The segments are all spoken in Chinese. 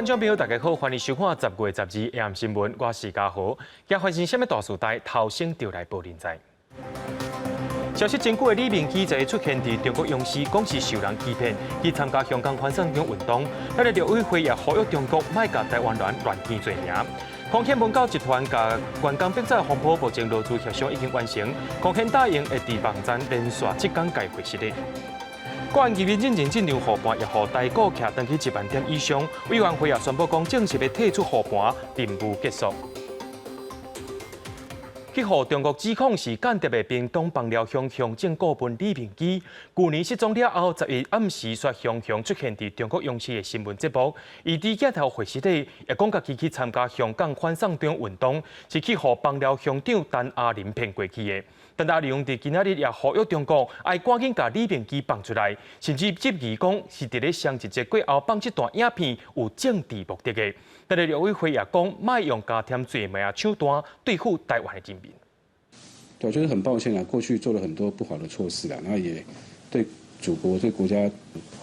观众朋友，大家好，欢迎收看10月12日 AM 新闻，我是嘉豪。今发生什么大事代，头先就来报您知。消息真久的李明基在出现伫中国央视，讲是受人欺骗，去参加香港反送中运动。咱的陆委会也呼吁中国莫甲台湾人乱添罪名。康健文教集团甲观光并在黄埔目前落注协商已经完成，康健答应会伫网站连续7天解会实例。国安机密认证进入护盘，也予大股徛登去1万点以上。委员会也宣布讲，正式要退出护盘，任务结束。去互中国指控是间谍的屏东枋寮乡乡政顾问李明基，去年失踪了后，10月暗时率乡乡出现伫中国央视的新闻节目，伊伫镜头会时里也讲家己去参加香港反送中运动，是去互枋寮乡长陈亚林骗过去的。陈亚林伫今仔日也呼吁中国爱赶紧把李明基放出来，甚至质疑讲是伫咧双十节过后放这段影片有政治目的的。但是陆委会也讲，莫用加添罪名手段对付台湾的人民。对，就是很抱歉啊，过去做了很多不好的措施啊，那也对祖国、对国家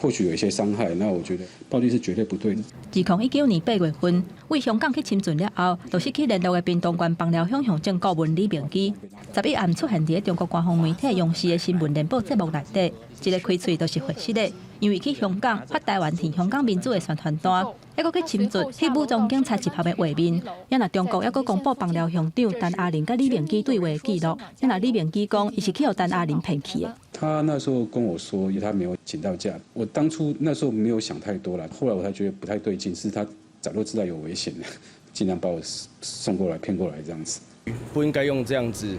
或许有一些伤害。那我觉得暴力是绝对不对的。自2019年8月份为香港去侵船了后，就失去联络的屏东县枋寮乡乡政顾问李明基，11暗出现伫中国官方媒体央视的新闻联播节目内底，一个开喙就是会失的。因为去香港发台湾替香港民主的宣传单，还佫去侵入去武装警察集合的画面。也若中国还佫公布枋寮乡长陈亚林甲李明基对话的记录，也若李明基讲伊是去互陈亚林骗去的。他那时候跟我说，因为他没有请到假，我当初那时候没有想太多了，后来我才觉得不太对劲，是他早就知道有危险了，竟然把我送过来骗过来这样子。不应该用这样子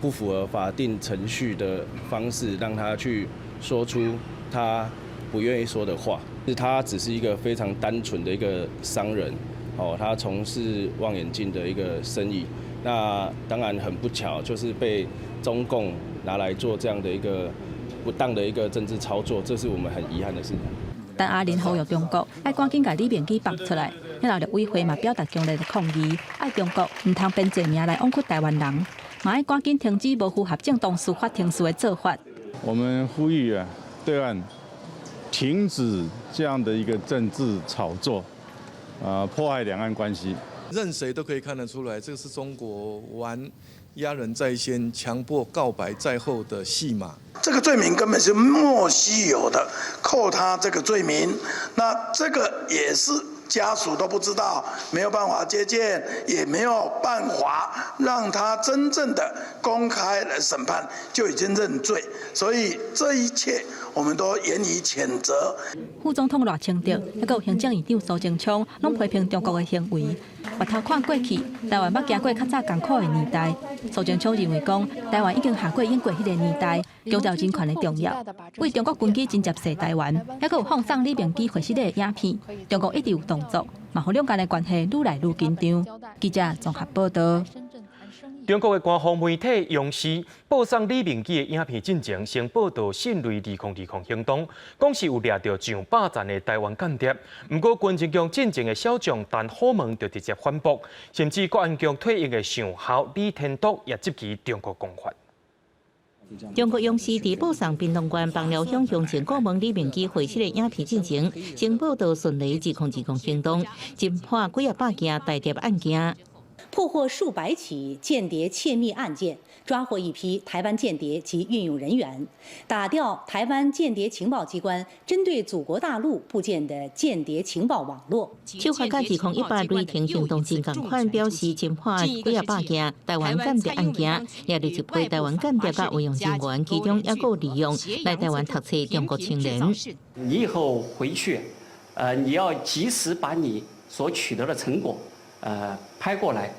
不符合法定程序的方式让他去说出他不愿意说的话，他只是一个非常单纯的一个商人，他从事望远镜的一个生意。那当然很不巧，就是被中共拿来做这样的一个不当的一个政治操作，这是我们很遗憾的事情。陈亚林呼吁中国爱赶紧把李明基放出来，也让陆委会嘛表达强烈的抗议，爱中国唔通编罪名来枉屈台湾人，嘛爱赶紧停止无符合正当司法程序的做法。我们呼吁对岸停止这样的一个政治炒作，破坏两岸关系。任谁都可以看得出来，这个是中国玩压人在先、强迫告白在后的戏码。这个罪名根本是莫须有的，扣他这个罪名，那这个也是家属都不知道，没有办法接见，也没有办法让他真正的公开来审判，就已经认罪，所以这一切我们都严以谴责。副总统赖清德，还有行政院长苏贞昌，拢批评中国的行为。回头看过去，台湾捌经过较早艰苦的年代。苏贞昌认为讲，台湾已经下过演过迄个年代，强调人权的重要。为中国军机真接受台湾，还有放送李明基回失的影片，中国一直有动作，嘛互两间的关系愈来愈紧张。记者综合报道。中国的官方媒体央视报送李明基的影片进前，先报道信类2020行动，讲是有掠到上百站的台湾间谍。不过，军情局进前的小将陈虎门就直接反驳，甚至国安局退役的上校李天禄也质疑中国讲法。中国央视伫报送屏东县枋寮乡乡前顾问李明基回失的影片进前，先报道顺利2020行动，侦破几啊百件台谍案件。破获数百起间谍窃密案件，抓获一批台湾间谍及运用人员，打掉台湾间谍情报机关针对祖国大陆部件的间谍情报网络。手法甲2018雷霆行动真共款，表示侦破几啊百件台湾间谍案件，也就是一批台湾间谍甲运用人员，其中也有利用来台湾读册中国青年。你以后回去，你要及时把你所取得的成果。拍过来，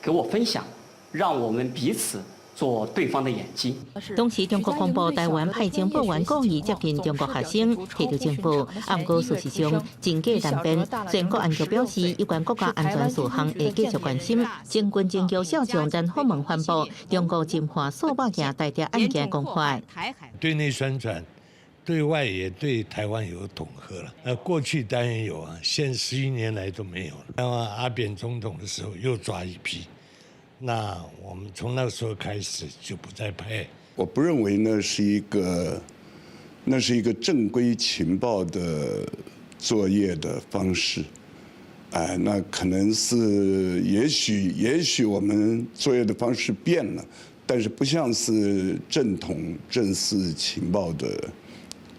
给我分享，让我们彼此做对方的眼睛。当时中国公布台湾派情报员故意接近中国学生，提到情报，不过事实上真假难辨。虽然国安局表示，有关国家安全事项会继续关心。前军情局小将陈虎门宣布，中国侦破数百件台谍案件公开。对内宣传。对外也对台湾有统合了，过去当然有啊，现11年来都没有了。然后阿扁总统的时候又抓一批，那我们从那个时候开始就不再拍。我不认为那是一个正规情报的作业的方式，那可能是也许我们作业的方式变了，但是不像是正统正式情报的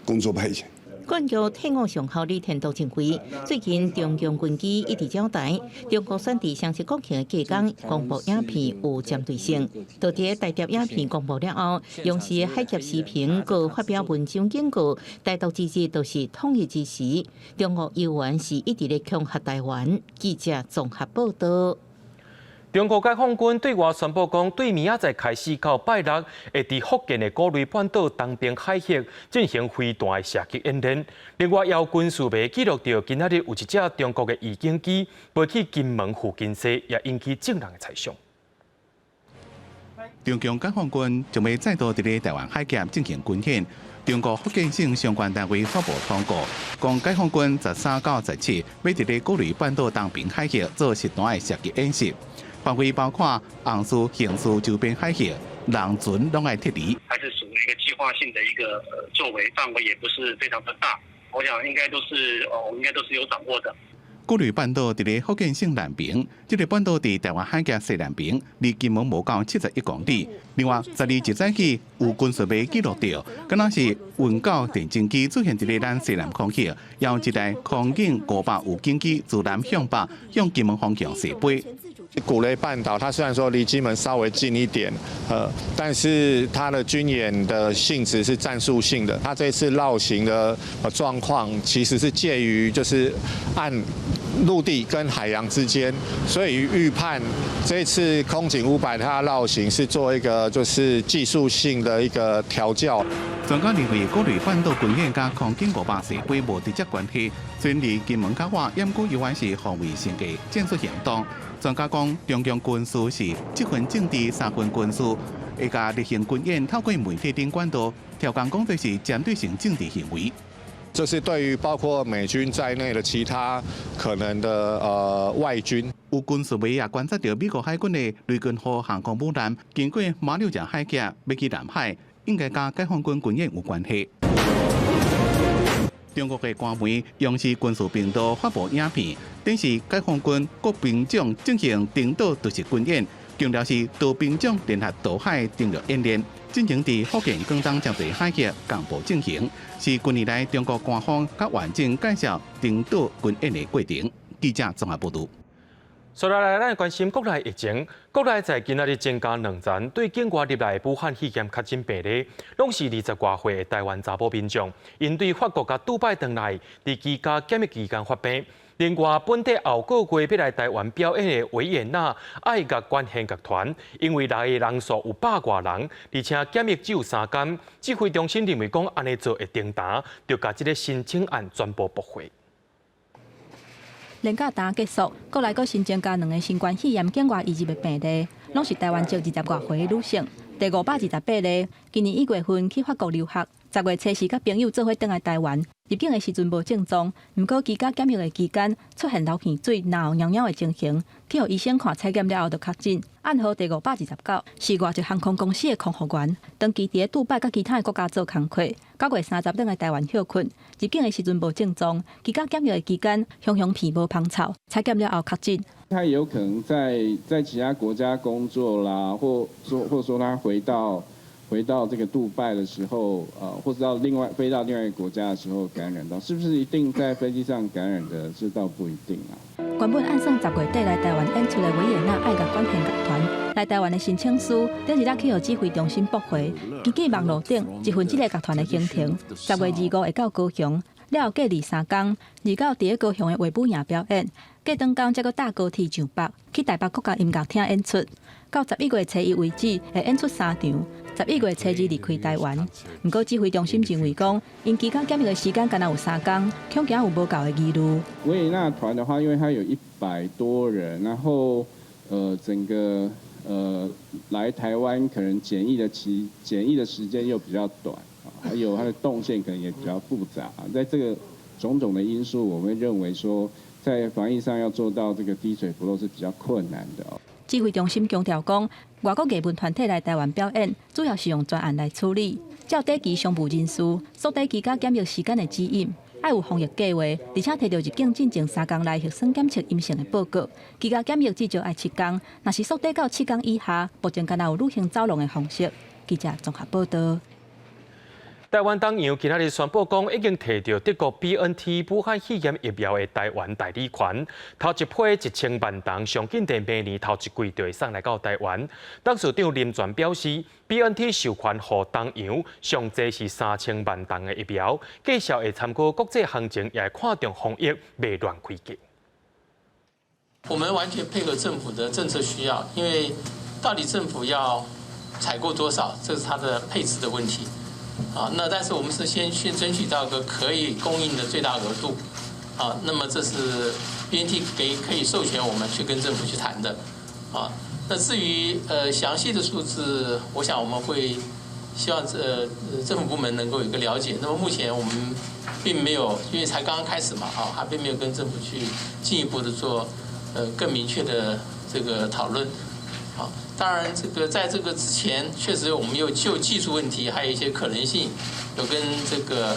工作派遣。关于退伍上校李天都认为，最近中共军机一直交代，中国选伫双十国庆期间公布影片有针对性。到底大碟影片公布了后，央视海峡时评阁发表文章警告，台独之日就是统一之时。中国议员是一直咧恐吓台湾。记者综合报道。中国解放军对外宣布讲，对明仔载开始到拜六，会伫福建的古雷半岛东边海峡进行飞弹的射击演练。另外，由军事媒记录到，今仔日有一架中国的预警机飞去金门附近西，也引起众人的猜想。中共解放军将要再度伫咧台湾海峡进行军演。中国福建省相关单位发布通告，讲解放军13到17要伫咧古雷半岛东边海峡做实弹的射击演习。范围包括红树、杏树周边海峡，人船拢爱撤离。还是属于一个计划性的一个作为，范围也不是非常的大。我想应该都是有掌握的。古雷半岛伫咧福建省南边，这个半岛伫台湾海峡西南边，离金门无到71公里。另外，12日早起有军事媒记录到，敢若是运9电侦机出现伫咧咱西南空隙，然后一台空警500无警机自南向北向金门方向射飞。古雷半岛，它虽然说离金门稍微近一点，但是它的军演的性质是战术性的。它这次绕行的状况，其实是介于就是岸陆地跟海洋之间，所以预判这次空警500它绕行是做一个就是技术性的一个调教。专家认为，古雷半岛军演甲空警500射飞无直接关系，虽然离金门较远，掩故有关是防卫性嘅战术行动。专家讲，中共军事是7分政治3分军事，会甲例行军演透过媒体等管道调侃讲，这是针对性政治行为。这是对于包括美军在内的其他可能的外军。有军事媒也观察到，美国海军的雷根号航空母舰经过马六甲海峡要去南海，应该甲解放军军演有关系。中国的官媒央视军事频道发布影片，展示解放军各兵种进行登岛特色军演，强调是多兵种联合岛海登陆演练，进行伫福建广东江水海峡港部进行，是近年来中国官方较完整介绍登岛军演的过程。记者综合报道。接下来，咱关心国内疫情。国内在今仔日增加2件对境外入来武汉肺炎确诊病例，拢是20多岁的台湾查甫民众，因对法国甲杜拜回来，伫居家检疫期间发病。另外，本地后个月要来台湾表演的维也纳爱乐管弦乐团，因为来的人数有100多人，而且检疫只有3天，指挥中心认为讲安尼做会定档，就把这个申请案全部驳回。连假档结束，国内阁新增加2个新冠肺炎境外移入的病例，拢是台湾籍20多岁的女性。第528例，今年1月份去法国留学，10月初时甲朋友做伙返来台湾，入境的时阵无症状，毋过居家检疫的期间出现流鼻水、脑痒痒的情形，去互医生看采检了后就确诊。案号第529是外籍航空公司的空服员，长期伫杜拜甲其他的国家做工课，9月30返来台湾休困，入境的时阵无症状，居家检疫的期间胸鼻无芳臭，采检了后确诊。他有可能在其他国家工作啦，或说他回到这个杜拜的时候，或者飞到另外一个国家的时候感染到，是不是一定在飞机上感染的？这倒不一定啊。原本按算10月底来台湾演出的维也纳爱乐管弦乐团，来台湾的申请书，顶一日去予指挥中心驳回。根据网络顶一份这个乐团的行程，10月25会到高雄，了后隔2、3天，到伫高雄的维武营表演，隔当天才阁搭高铁上北，去台北国家音乐厅演出。到11月初1为止，会演出3场。11月初2离开台湾。不过指挥中心认为讲，因期间检疫的时间敢若有3天，恐惊有无够的疑虑。维也纳团的话，因为它有100多人，然后整个来台湾可能检疫的时间又比较短，还有它的动线可能也比较复杂。在这个种种的因素，我们认为说，在防疫上要做到这个滴水不漏是比较困难的。指挥中心强调讲，外国艺文团体来台湾表演，主要是用专案来处理，照短期商务人士、缩短期间检疫时间的指引。爱有防疫计划，而且摕到入境进前3天内核酸检测阴性的报告，居家检疫至少爱7天，若是缩短到7天以下，目前敢若有旅行走廊的方式。记者综合报道。台湾当阳今仔日宣布讲，已经摕到德国 BNT 武汉肺炎疫苗的台湾代理权，头一批1000万吨，上紧在明年头一季就会送来到台湾。董事长林全表示 ，BNT 授权予东洋，上济是3000万吨的疫苗，介绍会参考国际行情，也会看重防疫，袂乱开价。我们完全配合政府的政策需要，因为到底政府要采购多少，这是它的配置的问题。那但是我们是先去争取到个可以供应的最大额度，那么这是 BNT 可以授权我们去跟政府去谈的，那至于详细的数字，我想我们会希望政府部门能够有一个了解。那么目前我们并没有，因为才刚刚开始嘛，还并没有跟政府去进一步的做更明确的这个讨论。当然，在这个之前，确实我们有就技术问题，还有一些可能性，有跟这个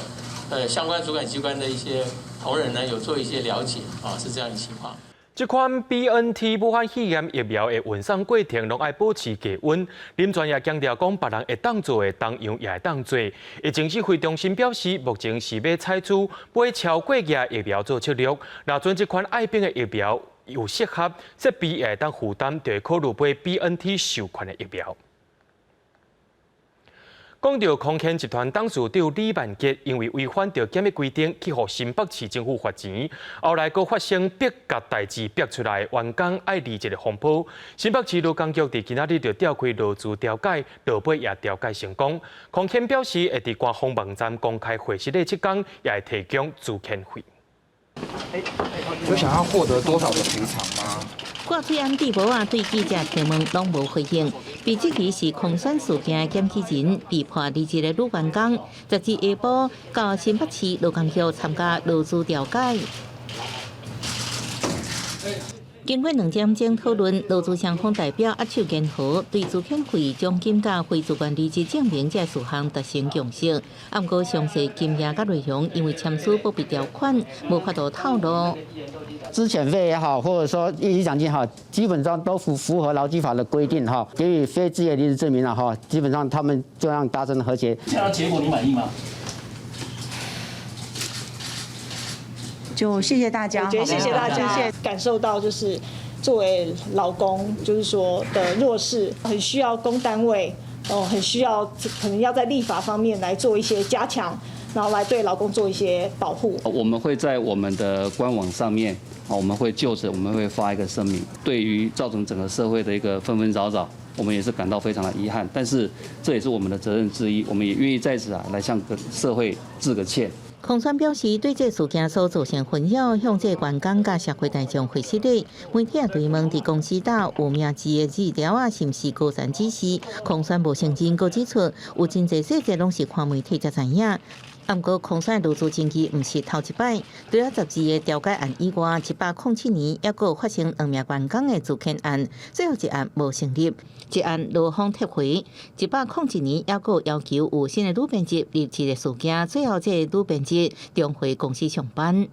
相关主管机关的一些同仁呢有做一些了解，是这样的情况。这款 BNT 武汉肺炎疫苗的运送过程拢爱保持低温。林专业强调讲，别人会当做的，同样也会当做。疫情指挥中心表示，目前是要采取买超过价疫苗做策略。若准这款爱病的疫苗有适合，设备也会当负担，就会考虑买 BNT 授权的疫苗。讲到空天集团董事长李万杰，因为违反着检疫规定，去互新北市政府罚钱，后来又发生逼甲代志逼出来，员工爱离职的风波。新北市劳工局伫今仔日就召开劳资调解，落尾也调解成功。空天表示会伫官方网站公开会议的7天，也会提供资遣费。有想要获得多少的赔偿吗？郭翠安地保啊对记者提问拢无回应。被质疑是空选事件检举人，被迫离职的女员工，10日下晡到新北市劳工局参加劳资调解。经过2点钟讨论，劳资双方代表握手言和，对资遣费奖金甲非主管离职证明这事项达成共识。不过详细金额甲内容，因为签署不必条款，无法度透露。资遣费也好，或者说业绩奖金好，基本上都符合劳基法的规定哈，给予非自业离职证明了哈，基本上他们这样达成和解。这样的结果你满意吗？就谢谢大家，我觉得谢谢大家，感受到就是作为劳工，就是说的弱势，很需要公单位，很需要可能要在立法方面来做一些加强，然后来对劳工做一些保护。我们会在我们的官网上面，我们会就此我们会发一个声明，对于造成整个社会的一个纷纷扰扰，我们也是感到非常的遗憾，但是这也是我们的责任之一，我们也愿意在此来向社会致个歉。空选表示，对这事件所造成纷扰，向这员工甲社会大众回失礼。媒体也追问伫公司内有名字的字条啊，是毋是高层指示？空选无承认，佫指出有真侪细节拢是看媒体才知影。不过，空选劳资争议毋是头一摆，除了12个调解案以外，107年也有发生2名员工的资遣案，最后一案无成立，一案劳方撤回。101年也有要求有新的女编辑入职的事件，最后这个女编辑重回公司上班。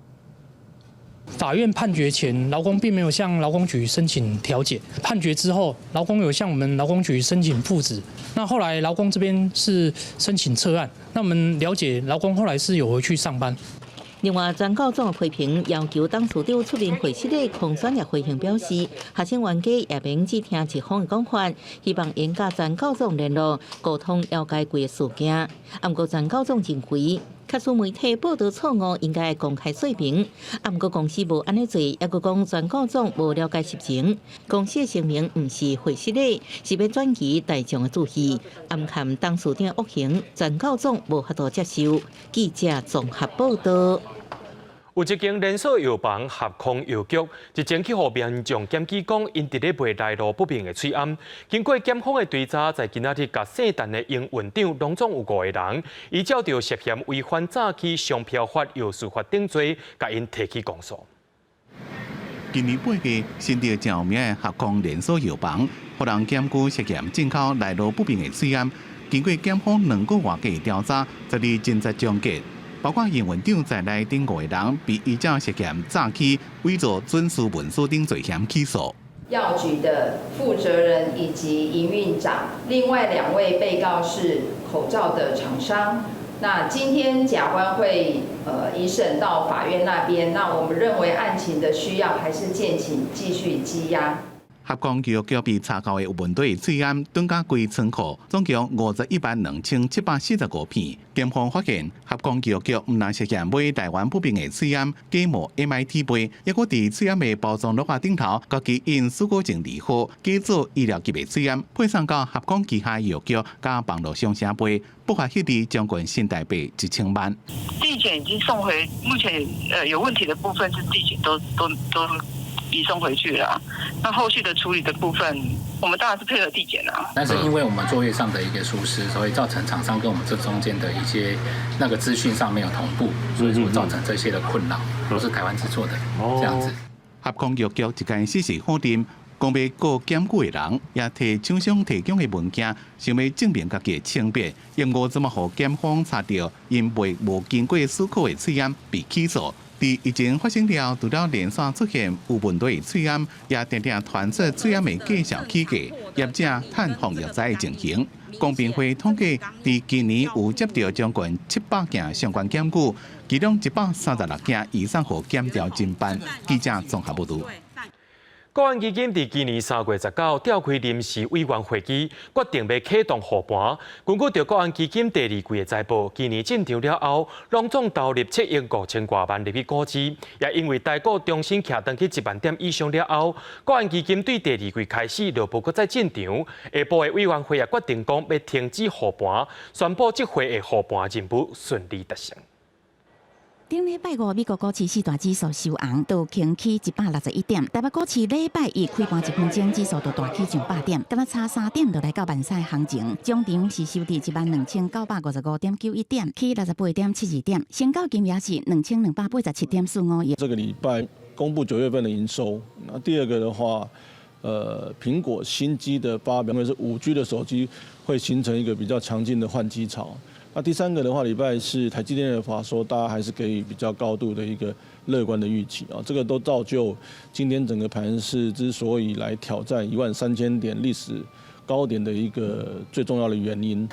法院判决前，劳工并没有向劳工局申请调解。判决之后，劳工有向我们劳工局申请复职。那后来劳工这边是申请撤案。那我们了解，劳工后来是有回去上班。另外，全告总批评要求董事长出面回失礼，空选也回应表示，学生冤家也免只听一方的讲法，希望严甲全告总联络，沟通了解规个事件。不过，全告总认为，确实媒体报道错误，应该公开说明。不过公司无安尼做，也佫讲全告总无了解实情。公司的声明毋是回失礼，是要转移大众的注意。暗含董事长恶行，全告总无法度接受。记者综合报道。有一间连锁药房合控药局，日前去互民众检举讲，因伫咧卖来路不明的水餡。经过检方的追查，在今仔日甲姓陈的营运长拢总有5个人，依照着涉嫌违反早期商标法、药事法等罪，甲因提起公诉。今年8月，新竹知名的合控连锁药房，互人检举涉嫌进口来路不明的水餡。经过检方2个月的调查，12日侦查终结。包括营运长在内等5个人被依照涉嫌诈欺、伪造准书文书等罪嫌起诉。药局的负责人以及营运长，另外2位被告是口罩的厂商。那今天检察官会移审到法院那边，那我们认为案情的需要还是建请继续羁押。合共教育局被查扣的有问题罪案，增加归仓库，总共512745片。检方发现，合共教育局唔但涉嫌买台湾不明的水烟、假冒 MIT 杯，抑搁伫水烟的包装录画顶头，家己因水果证离合，假造医疗级的水烟，配送到合共旗下药局加网络商城杯，不法获利将近新台币1000万。地检已经送回，目前有问题的部分是地检都移送回去了，那后续的处理的部分，我们当然是配合地检啊。但是因为我们作业上的一个疏失，所以造成厂商跟我们这中间的一些那个资讯上没有同步，所以说造成这些的困扰，都是台湾制作的这样子。合共教育局一间事实否定，讲要告检举的人也替厂商提供的文件，想要证明家己的清白，因我怎么互检方查到因为无经过思考的水烟被起诉。伫疫情发生了，除了连续出现有问题的水烟，也常常传出水烟的计价起价，业者趁防疫灾的情形。公平会统计，伫今年有接到将近700件相关检举，其中136件以上互检调侦办。记者综合报道。国安基金伫今年3月19召开临时委员会议，决定要启动护盘。根据着国安基金第2季的财报，今年进场了后，拢总投入7亿5000多万入去股市，也因为台股重新徛登去1万点以上了后，国安基金对第2季开始落步，搁再进场。下晡的委员会也决定讲要停止护盘，宣布这回的护盘任务顺利达成。顶礼拜5，美国股市4大指数收红，都轻起161点。台北股市礼拜1开盘1分钟，指数就大起上100点，敢若差3点就来到万赛行情。中场是收伫12955.91点，起68.72点，成交金额是2287.45亿。这个礼拜公布9月份的营收。那第二个的话，苹果新机的发表，因为是5G 的手机，会形成一个比较强劲的换机潮。那第3个的话，礼拜是台积电的法说，大家还是给予比较高度的一个乐观的预期啊，这个都造就今天整个盘势之所以来挑战13000点历史高点的一个最重要的原因。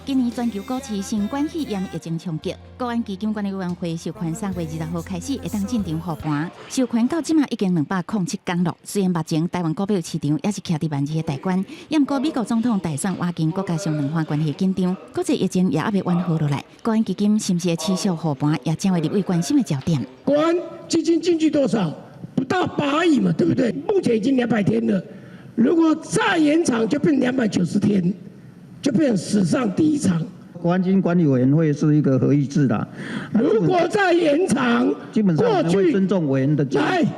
今年全球股市新冠肺炎疫情冲击，国安基金管理委员会授权3月20号开始会当进场护盘，授权到即马已经207天了。虽然目前台湾股票市场也是徛伫万2的大关，也毋过美国总统大选挖紧国家上两岸关系紧张，国际疫情也还未缓和落来。国安基金是不是会持续护盘，也将会立为关心的焦点。国安基金进去多少？不到8亿嘛，对不对？目前已经200天了，如果再延长，就变290天。就变成史上第1场。国安基金管理委员会是一个合议制的，如果再延长，基本上我们会尊重委员的建议。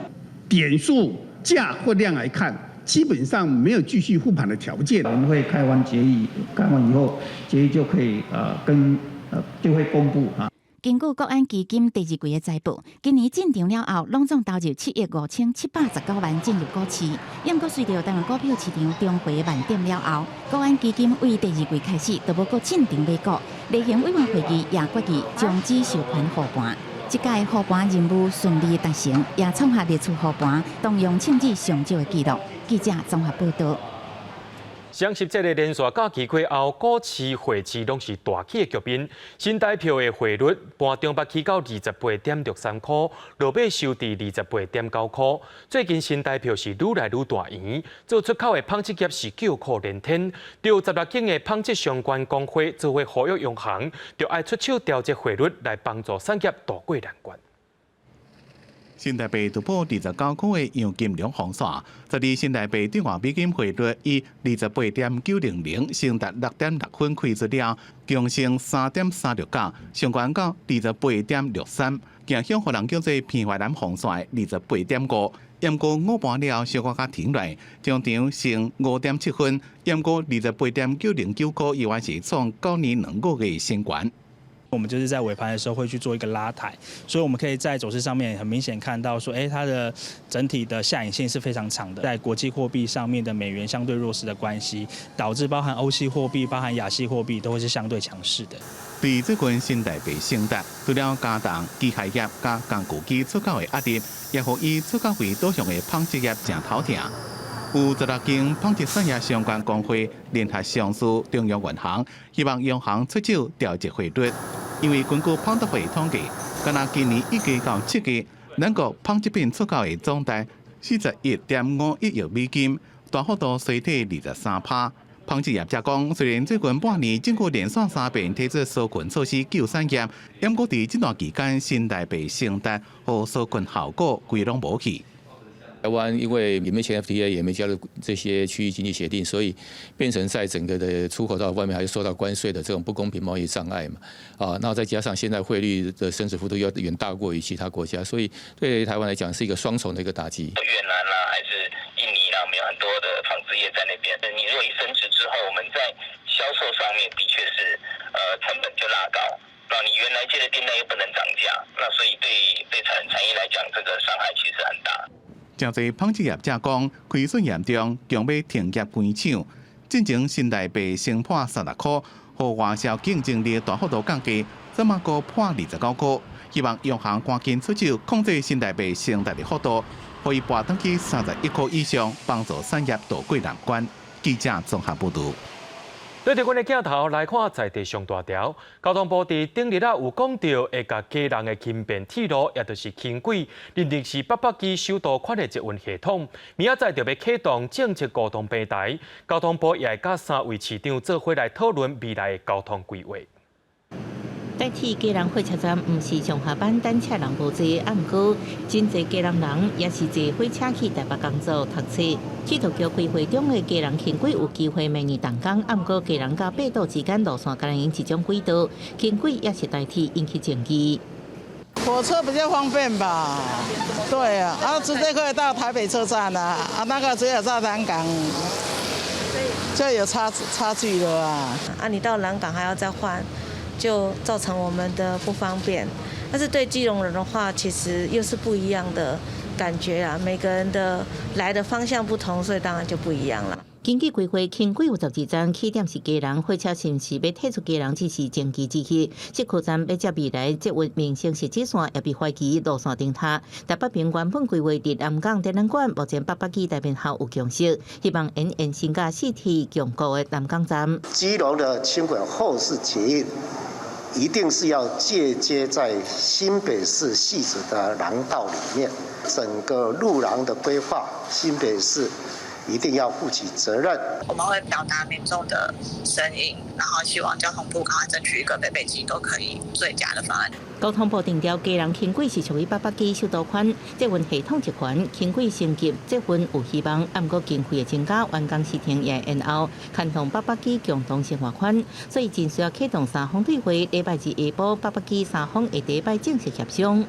点数价或量来看，基本上没有继续护盘的条件。我们会开完决议，开完以后决议就可以就会公布啊。根据国安基金第2季的财报，今年进场了后，拢总投入7亿5719万进入股市。不过，随着台湾股票市场重回万点了后，国安基金为第2季开始就无搁进场买股。例行委员会议也决议终止授权护盘。这届护盘任务顺利达成，也创下历次护盘动用庆祝上少的纪录。记者综合报道。双十节的连续假期过后，股市、汇市拢是大起的局面。新台票的汇率盘中捌起到28.63块，落尾收伫28.9块。最近新台票是愈来愈大圆，做出口的纺织业是叫苦连天。着16间的纺织相关工会做为呼吁央行，着爱出手调节汇率来帮助产业渡过难关。新台币突破29块的洋金龙红线，昨日新台币兑换美金汇率以28.900升达6.6分开出了，强升3.369，上悬到28.63，行向互人叫做偏淮南红线的28.5。不过午盘了，小可较停落，中场升5.7分，不过28.909块依然是创9年2个月新高。我们就是在尾盘的时候会去做一个拉抬，所以我们可以在走势上面很明显看到说，它的整体的下影线是非常长的。在国际货币上面的美元相对弱势的关系，导致包含欧系货币、包含亚系货币都会是相对强势的。对这群新台币升值，除了加重机械业加工具机出口的压力，也予伊出口费导向的纺织业正头疼。有16间纺织产业相关工会联合上诉中央银行，希望央行出手调节汇率。因为根据纺织会统计，敢若今年1季到7季，咱国纺织品出口的总值41.5亿亿美金，大幅度衰退23%。纺织业者讲，虽然最近半年政府连续3遍推出纾困措施救产业，不过在这段期间新台币升值和纾困效果规拢无去。台湾因为也没签 FTA， 也没加入这些区域经济协定，所以变成在整个的出口到外面还是受到关税的这种不公平贸易障碍嘛。那再加上现在汇率的升值幅度要远大过于其他国家，所以对台湾来讲是一个双重的一个打击。越南啦，还是印尼啦，我们有很多的纺织业在那边。你如果一升值之后，我们在销售上面的确是成本就拉高。那你原来接的订单又不能涨价，那所以对产业来讲，这个伤害其实很大。真侪纺织业者讲，亏损严重，强要停业关厂。进前新台币升破30块，和外销竞争力大幅度降低，怎么个破29块？希望央行赶紧出手控制新台币升值的幅度，可以拔登去31块以上，帮助产业渡过难关。记者综合报道。对着阮的镜头来看在地上大条，交通部伫顶日有讲到，会甲基隆的轻便铁路，也就是轻轨，认定是800基首都款的捷运系统。明仔载就要启动政策沟通平台，交通部也会甲3位市长做伙来讨论未来的交通规划。代替基隆火车站不是上下班单车人无多，不过真侪基隆人也是坐火车去台北工作、读册。铁道局规划中的基隆轻轨有机会明年动工，不过基隆到北岛之间路线敢用一种轨道，轻轨也是代替引起争议。火车比较方便吧？对啊，直接可以到台北车站啊，那个只有到南港，就有差距了啊。你到南港还要再换。就造成我们的不方便，但是对基隆人的话，其实又是不一样的感觉啊。每个人的来的方向不同，所以当然就不一样了。根据规划，轻轨有12站，起点是基隆，火车是不是要退出基隆，只是前期之计。石库站要接未来捷运民生实质线，也被怀疑路线停塌。台北平原本规划伫南港展览馆，目前800基大面校有共识，希望延新加4天强固的南港站。基隆的轻轨后市捷运。一定是要借接在新北市汐止的廊道里面，整个路廊的规划，新北市一定要负起责任。我们会表达民众的声音，然后希望交通部赶快争取一个北北基都可以最佳的方案。交通部定调，基隆轻轨是属于800基首都款捷运系统一环，轻轨升级捷运有希望，不过经费的增加，完工时程也延后，牵动800基共同生活款，所以真需要启动3方对话，礼拜2下晡800基3方会第一摆正式协商。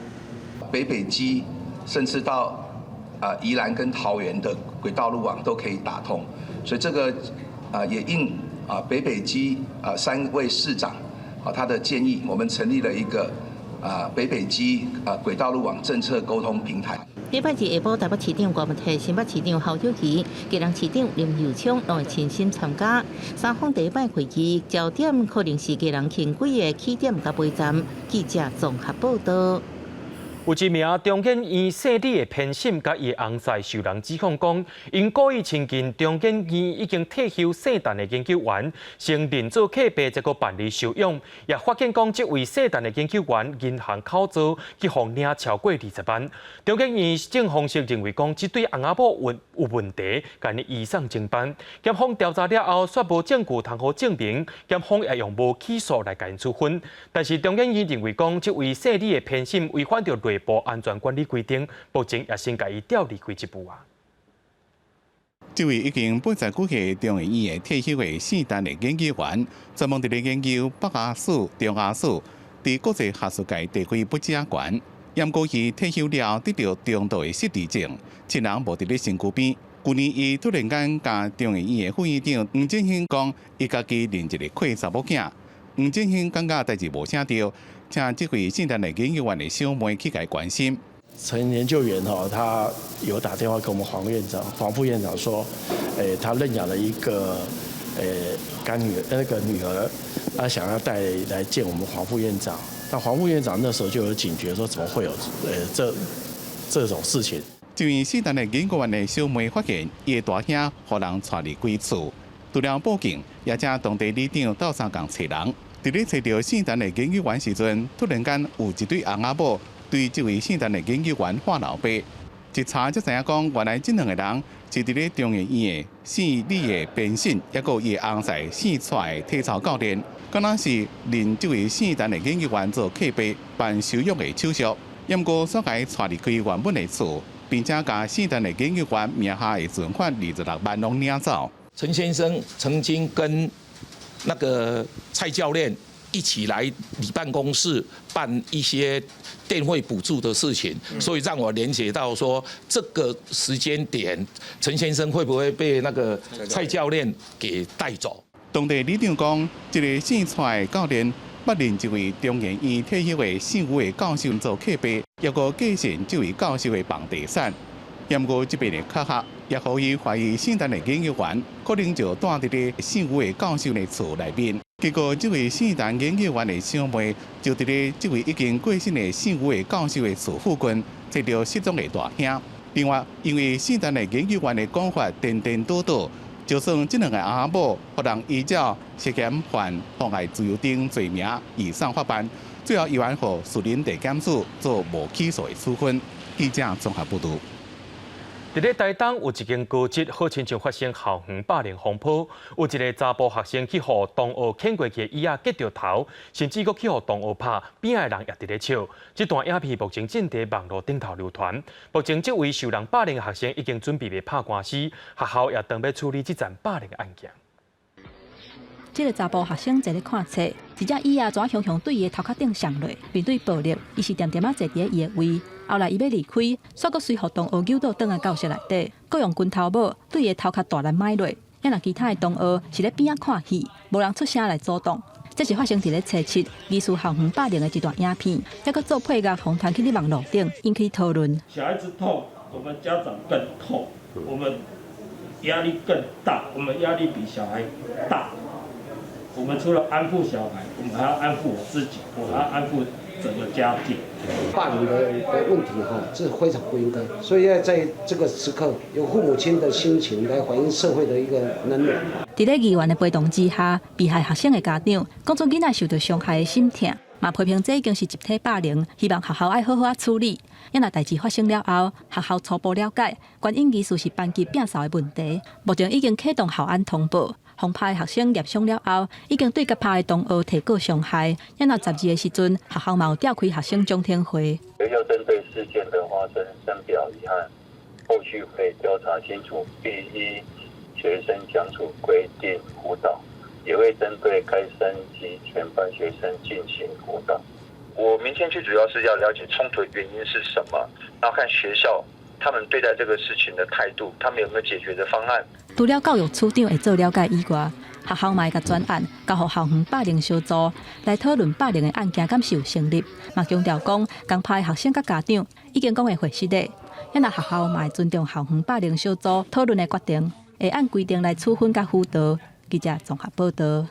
北基甚至到宜兰跟桃园的轨道路网都可以打通，所以这个也应北基3位市长他的建议，我们成立了一个北基轨道路网政策沟通平台。礼拜2下晡，台北市长郭文泰、新北市长侯友宜、基隆市长林右昌拢会亲身参加。3方第一摆会议焦点可能是基隆轻轨的起点甲尾站。记者综合报道。有一名中建院姓李的偏心，甲伊翁婿受人指控讲，因故意亲近中建院已经退休姓陈的研究员，承认做客币，结果办理收养。也发现讲，这位姓陈的研究员银行口座去互领超过20万。中建院正方式认为讲，这对翁仔某有问题，甲伊移送侦办。检方调查了后，却无证据通好证明，检方也用无起诉来甲因处分。但是中建院认为讲，这位姓李的偏心违反着内部安全管理规定，目前也先甲伊调离开职务啊。这位已经80几岁中研院的退休的姓陈的研究员，专门伫咧研究北亚史、中亚史，伫国际学术界地位不假悬。因过去退休了，得到中度的失智症，亲人无伫咧身躯边。去年伊突然间甲中研院的副院长黄振兴讲，伊家己认一个快查某囝。黄振兴感觉代志无啥对，请这位姓陈的研究员的小妹去给关心。陈研究员他有打电话给我们黄副院长说，他认养了一个女儿，他想要带来见我们黄副院长。那黄副院长那时候就有警觉，说怎么会有这种事情？这位姓陈的研究员的小妹发现，伊的大兄互人带离归厝，除了报警，也请当地里长到三共找人。伫咧找到姓陈的研究员时阵，突然间有一对翁仔某对这位姓陈的研究员发老爸。一查才知影讲，原来这两个人是伫咧中研院的姓李的编审，也有伊的翁婿姓蔡的体操教练，敢若是令这位姓陈的研究员做客背办收养的手续。因过所该带离开原本的厝，并且将姓陈的研究员名下的存款26万拢领走。陈先生曾经跟那个蔡教练一起来你办公室办一些电费补助的事情，所以让我联结到说，这个时间点，陈先生会不会被那个蔡教练给带走？当地里长讲，这个姓蔡教练捌认这位中研院退休的姓吴的教授做客背，也个继承这位教授的房地产。不过这边的考核也可以怀疑姓陈的研究员可能就住伫咧姓吴的教授的厝内面。结果，这位姓陈研究员的小妹就伫咧这位已经过身的姓吴的教授的厝附近找到失踪的大兄。另外，因为姓陈的研究员的讲法颠颠倒倒，就算这两个翁仔某互人依照涉嫌犯妨碍自由等罪名以上法办，最后依然予士林地检署做无起诉的处分。记者综合报道。伫咧台东有一间高职，好亲像发生校园霸凌风波，有一个查甫学生去互同学牵过去的椅仔夹着头，甚至阁去互同学拍，边仔的人也伫咧笑。这段影片目前正伫网络顶头流传。目前这位受人霸凌的学生已经准备要拍官司，学校也当要处理这件霸凌的案件。这个查甫学生坐咧看册，一只椅仔怎雄雄对伊的头壳顶上落，面对暴力，伊是点点啊坐伫伊的位。后来伊要离开，煞阁随互同学扭倒转来教室内底，阁用拳头帽对伊的头壳大力买落。也若其他的同学是咧边仔看戏，无人出声来阻挡。这是发生伫咧初七疑似校园霸凌的一段影片，还阁做配乐红传去咧网络顶引起讨论。小孩子痛，我们家长更痛，我们压力更大，我们压力比小孩大。我们除了安抚小孩，我们还要安抚我自己，我还要安抚整个家庭。霸凌的问题这是非常不应该，所以要在这个时刻，由父母亲的心情来反映社会的一个能力。伫咧议员的陪同之下，被害学生的家长讲出囡仔受到伤害的心痛，嘛批评这已经是集体霸凌，希望学校爱好好处理。因若代志发生了后，学校初步了解，原因疑似是班级摒扫的问题，目前已经启动校安通报。互拍学生验伤了后，已经对甲拍的同学提告伤害。因若12的时阵，学校嘛有召开学生中天会。要针对事件的发生深表遗憾，后续会调查清楚，并依学生奖处规定辅导，也会针对该生及全班学生进行辅导。我明天去主要是要了解冲突的原因是什么，然后看学校他们对待这个事情的态度，他们有没有解决的方案。除了教育处长会做了解以外，学校嘛会甲专案交予校园霸凌小组来讨论霸凌的案件敢是有成立。嘛强调讲，刚拍学生甲家长已经讲会回实的，因若学校嘛会尊重校园霸凌小组讨论的决定，会按规定来处分甲辅导。记者综合报道。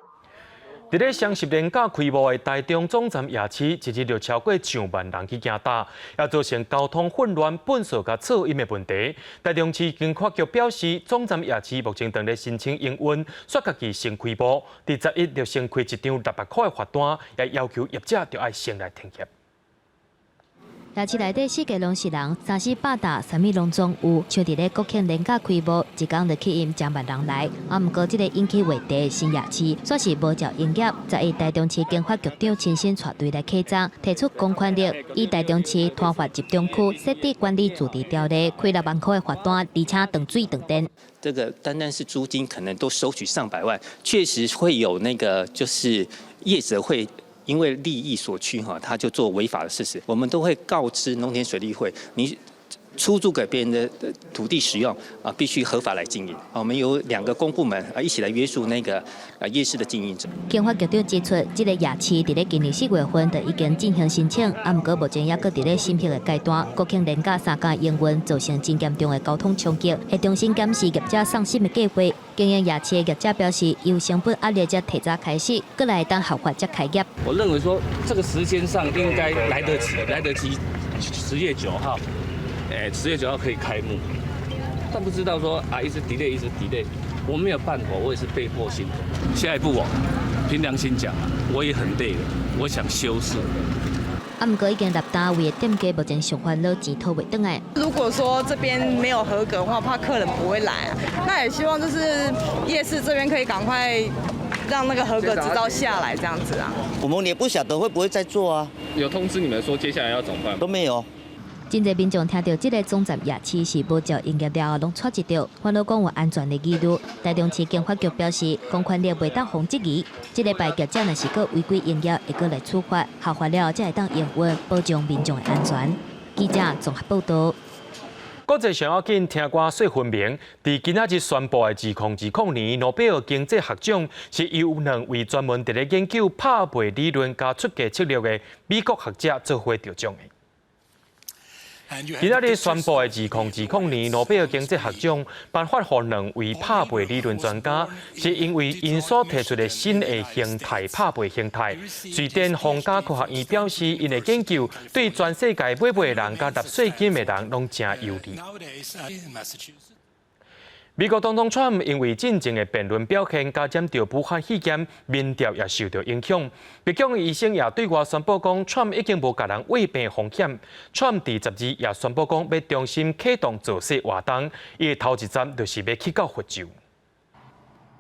伫咧双十连假开幕的台中总站夜市，一日就超过上万人去行搭，也造成交通混乱、本数甲噪音的问题。台中市经发局表示，总站夜市目前正咧申请营运，说家己先开幕，第11就先开一张600块的罚单，也要求业者就要先来停业。夜市内底四界拢是人，三四百搭，啥物拢总有。像伫咧国庆连假开幕，一天就吸引将万人来。毋过，这个引起话题的新夜市，煞是无照营业。11台中市经发局长亲身带队来启张，提出公权力，以台中市摊贩集中区设置管理驻地条例，开6万块的罚单，而且断水断电。这个单单是租金，可能都收取上百万，确实会有那个就是业者会。因为利益所趋他就做违法的事实，我们都会告知农田水利会，你出租给别人的土地使用必须合法来经营。我们有2个公部门一起来约束那个夜市的经营者。经发局长指出，这个夜市伫咧今年4月份就已经进行申请，不过目前也搁伫咧审批的阶段。国庆连假3天营运造成真严重的交通冲击，会重新检视业者送审的计划。经营夜市的业者表示，由成本压力才提早开始，过来当合法才开业。我认为说这个时间上应该来得及，10月9号，10月9号可以开幕，但不知道说一直 delay，我没有办法，我也是被迫性的。下一步凭良心讲我也很累了，我想休息。不过已经立单位的店家目前上烦恼钱讨袂回来。如果说这边没有合格的话，怕客人不会来那也希望就是夜市这边可以赶快让那个合格执照下来，这样子啊。我们也不晓得会不会再做啊。有通知你们说接下来要怎么办？都没有。真侪民众听到这个总站夜市是无照营业了后，拢错一条，烦恼讲有安全的疑虑。台中市警察局表示，公权力袂当防质疑。这礼拜业者若是搁违规营业，会搁来处罚，效法了才会当营运，保障民众的安全。记者综合报道。国际上要紧听歌说分明，伫今仔日宣布的2020年诺贝尔经济学奖是由2位专门伫咧研究拍卖理论加出价策略的美国学者做伙得奖的。今仔日宣布的2020年诺贝尔经济学奖颁发予2位拍卖理论专家，是因为因所提出的新的形态拍卖形态。瑞典皇家科学院表示，因的研究对全世界买卖的人甲纳税金的人拢真有利。美国总统 Trump 因为进前的辩论表现加减到武汉肺炎，民调也受到影响。白宫的医生也对外宣布讲 ，Trump 已经无甲人胃病风险。Trump 第12日也宣布讲，要重新启动造势活动，伊的头一站就是要去到佛州。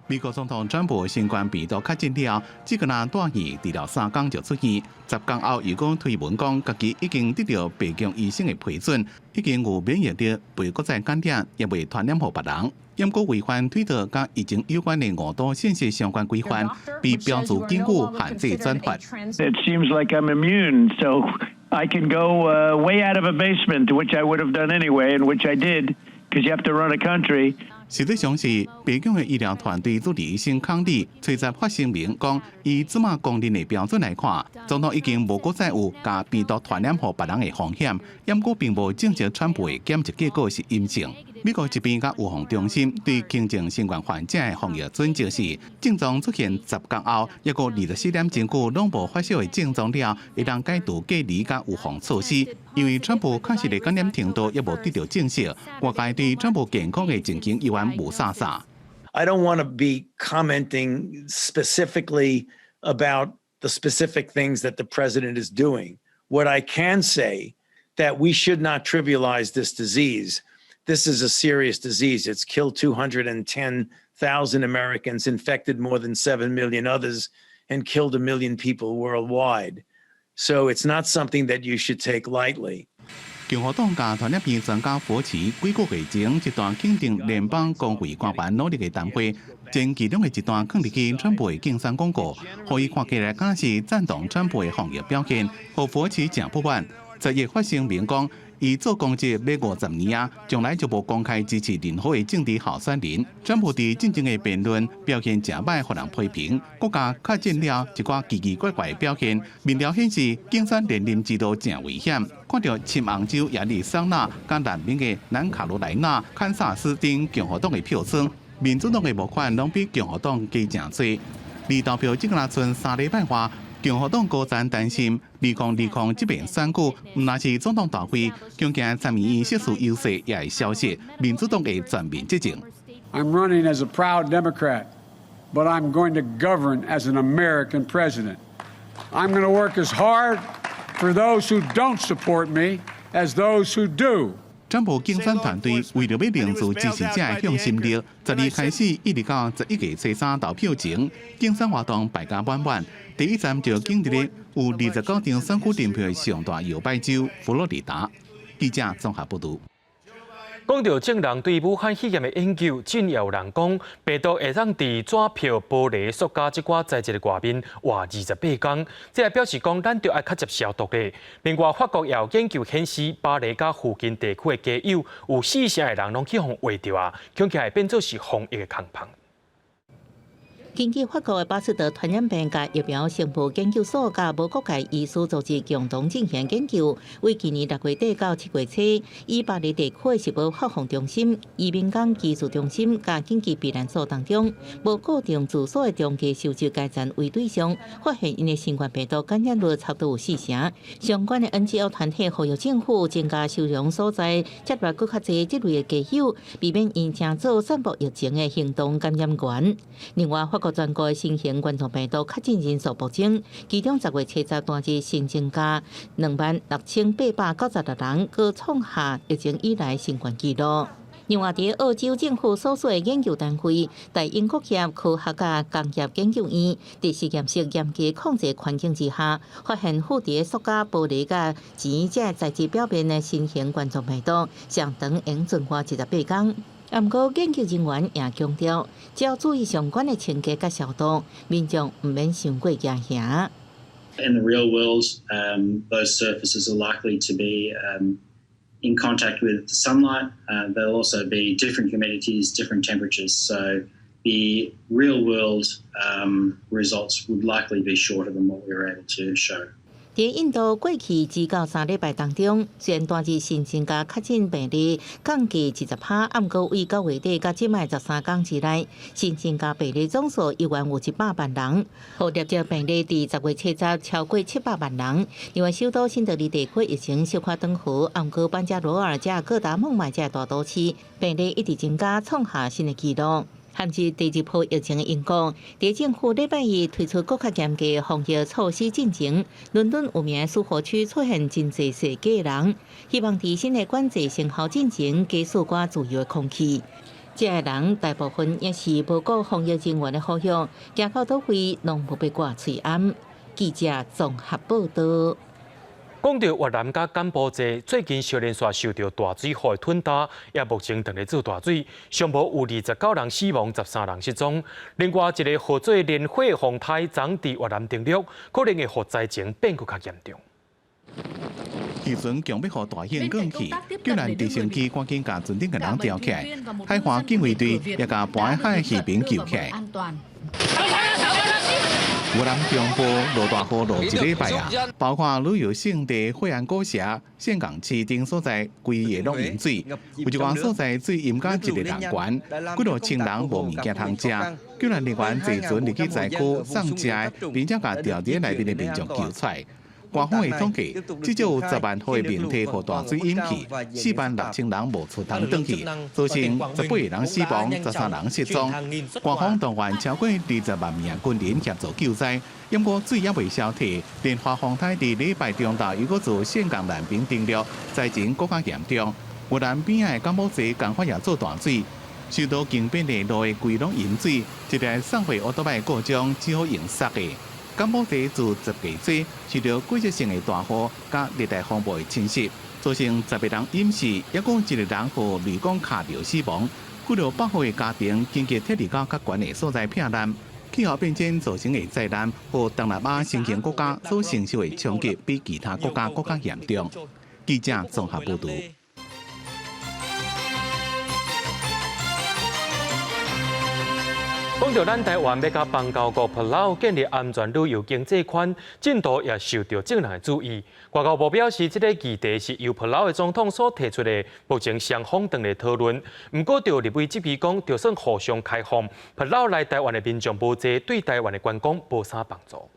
美国总统川普新冠病毒确诊了，这个人大意治疗3天就出院，10天后又讲推文讲，家己已经得到白宫医生的批准，已经有免疫力，袂搁再感染，也袂传染予别人。因果违反推特甲疫情有关的误导信息相关规范，被标注禁锢限制转发。It seems like I'm immune, so I can go way out of a basement, which I would have done anyway, and which I did, because you have to run a country. 实际上是北京的医疗团队主治医生康利随即发声明讲，以芝麻公认的标准来看，总统已经无搁再有甲病毒传染予别人的风险，不过并无证实川普的检测结果是阴性。美国疾病甲预防中心对轻症新冠患者的防疫准则是，症状出现10天后，抑个24点钟久拢无发烧的症状了，会当解除隔离甲预防措施。因为川普确实的感染程度也无得到证实，外界对川普健康的情形依然无啥啥。I don't want to be commenting specifically about the specific things that the president is doing. What I can say that we should not trivialize this disease. This is a serious disease. It's killed 210,000 Americans, infected more than 7 million others, and killed 1 million people worldwide. So it's not something that you should take lightly. 共和党甲传染病专家佛奇几个月前一段肯定联邦工会官员努力的谈话，前其中的一段放入去川普的竞选广告，可以看起来敢是赞同川普的防疫表现，和佛奇正不满。10月发声明讲，伊做公职要50年啊，从来就无公开支持任何的政治候选人。川普伫进前的辩论表现正歹，互人批评，国家确诊了一寡奇奇怪怪的表现。民调显示，竞选连任之路正危险。看到亲昂州亚利桑那、加南边的南卡罗来纳、堪萨斯等共和党的票仓，民主党的募款拢比共和党加正多。离投票只剩剩3礼拜外。共和党高层担心，2020这边选举，唔那是总统大会，恐惊参议院少数优势也会消失，民主党会全面执政。I'm running as a proud Democrat, but I'm going to govern as an American president. I'm going to work as hard for those who don't support me as those who do. 川普竞选团队为了要凝聚支持者的向心力，12开始一直到11月初3投票前，竞选活动百家满满。第一站就经历了有29张选举电票的上大摇摆州佛罗里达。记者综合报道。讲到证人对武汉肺炎的研究，真有人讲，病毒会当伫纸票、玻璃、塑胶这寡材质的外面活28天，这也表示讲咱就要较接消毒咧。另外，法国也有研究显示，巴黎甲附近地区的街友有4成的人拢去互画着啊，恐起来变做是防疫的空棒。根据法国的巴斯德传染病甲疫苗成分研究所甲无国界医师组织共同进行研究，为今年6月底到7月初，以巴黎地区的食物发放中心、移民港技术中心甲紧急避难所当中，无固定住所的中介收集该站为对象，发现因的新冠病毒感染率差不多有4成。相关的 NGO 团体呼吁政府增加收容所在，接纳更较侪这类的家友，避免因正做散布疫情的行动感染源。另外，法国全国的新型冠状病毒确诊人数暴增，其中10月70单日新增加26,896人，高创下疫情以来新冠纪录。另外，伫澳洲政府所属的研究单位大英国业科学家工业研究院，伫实验室严格控制环境之下，发现附伫塑胶、玻璃甲钱这材质表面的新型冠状病毒，相当用存活18天。不过，研究人员也强调，只要注意相关的清洁甲消毒，民众唔免伤过惊吓。In the real world, those surfaces are likely to be in contact with sunlight. There'll also be different humidities, different temperatures. So the real world results would likely be shorter than what we were able to show. 在印度过去2到3礼拜当中，虽然单日新增加确诊病例降低20%，不过为9月底到即卖13天之内，新增加病例总数15100万人，互列接病例伫10月70超过700万人。另外，首都新德里地区疫情小可缓和，不过班加罗尔这各大孟买这大都市病例一直增加，创下新的纪录。限制第2波疫情的因果，在政府礼拜二推出更较严格的防疫措施进前，伦敦有名苏活区出现真侪世界人，希望在新的管制生效进前，加速寡自由的空气。这些人大部分也是无顾防疫人员的呼吁，行到倒位拢无被挂嘴安。记者综合报道。讲到越南甲柬埔寨最近小连续受到大水害吞踏，也目前正在做大水，上无有29人死亡，13人失踪。另外一个号做连火洪台昨伫越南登陆，可能会互灾情变更较严重。渔船强要互大型降起，救援直升机赶紧甲船顶个人吊起来，海岸警卫队也甲搬海渔民救起来。越南中部落大雨落1礼拜啊，包括旅游胜地惠安古城、岘港市等所在，规夜拢淹水。有一寡所在水淹到1个人悬，几落千人无物件通食。救援人员坐船入去灾区送食，并且甲掉伫内面的民众救出来。官方的统计，至少有10万户的民体互大水淹去，46000人无处通转去，造成18个人死亡，13人失踪。官方动员超过20万名军人协助救灾，不过水也未消退。连华洪台伫礼拜中昼又搁自岘港南边登陆，灾情更加严重。越南边仔的柬埔寨同款也做大水，受到经边的路的规拢淹水，一台送货奥多麦故障，只好用塞的。柬埔寨自10月初受到季节性的大雨甲热带风暴的侵袭，造成11人淹死，也有1个人互雷公卡着死亡。几落百户的家庭经过铁力高较悬的所在避难。气候变迁造成的灾难和东南亚新兴国家所承受的冲击，比其他国家更加严重。记者综合报道。讲到咱台湾要甲邦交国普劳建立安全旅游经济圈，进度也受到政人的注意。外交部表示，这个议题是由普劳的总统所提出的，目前双方正在讨论。不过，就立委这边讲，就算互相开放，普劳来台湾的民众无济，对台湾的观光无啥帮助。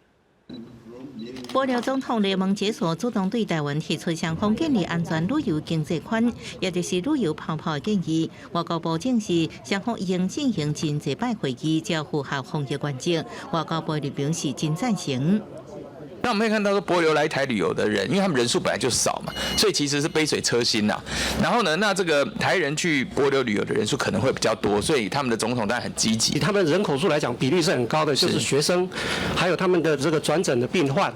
保留总统联盟解锁主动对台湾提出双方建立安全旅游经济圈，也就是旅游泡泡的建议。外交部证实，双方已经进行真济摆会议，只要符合防疫原则，外交部表示真赞成。那我们可以看到说，帛琉来台旅游的人，因为他们人数本来就少嘛，所以其实是杯水车薪呐。然后呢，那这个台人去帛琉旅游的人数可能会比较多，所以他们的总统当然很积极。以他们人口数来讲，比例是很高的，就是学生，还有他们的这个转诊的病患，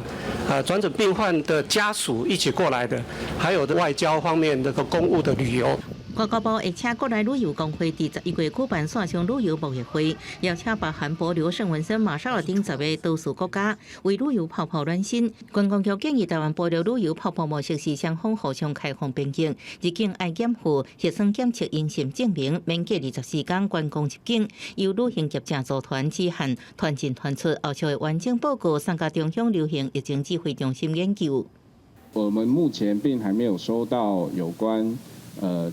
转诊病患的家属一起过来的，还有外交方面的公务的旅游。外交部会请国内旅游工会伫11月举办线上旅游贸易会，邀请包含保留圣文森、马绍尔等10个多数国家为旅游泡泡暖身。观光局建议台湾保留旅游泡泡模式是双方互相开放边境，入境爱检附核酸检测阴性证明，免隔24天观光入境。由旅行业者组团指限团进团出，后续的完整报告送到中央流行疫情指挥中心研究。我们目前并还没有收到有关